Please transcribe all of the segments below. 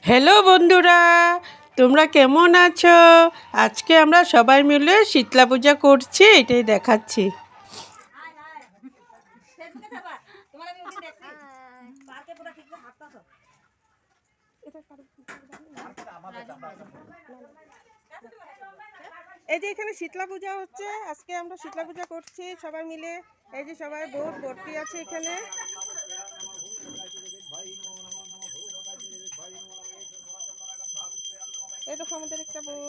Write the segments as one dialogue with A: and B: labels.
A: Hello বন্ধুরা, তোমরা কেমন আছো? আজকে আমরা সবাই মিলে শীতলা পূজা করছি, এটাই দেখাচ্ছি। এই যে এখানে শীতলা পূজা হচ্ছে, আজকে আমরা শীতলা পূজা করছি সবাই মিলে। এই যে সবাই বোট ভর্তি আছে এখানে। এই দেখো আমাদের একটা বউ,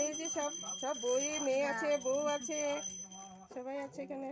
A: এই যে সব সব বই মেয়ে আছে, বউ আছে, সবাই আছে এখানে।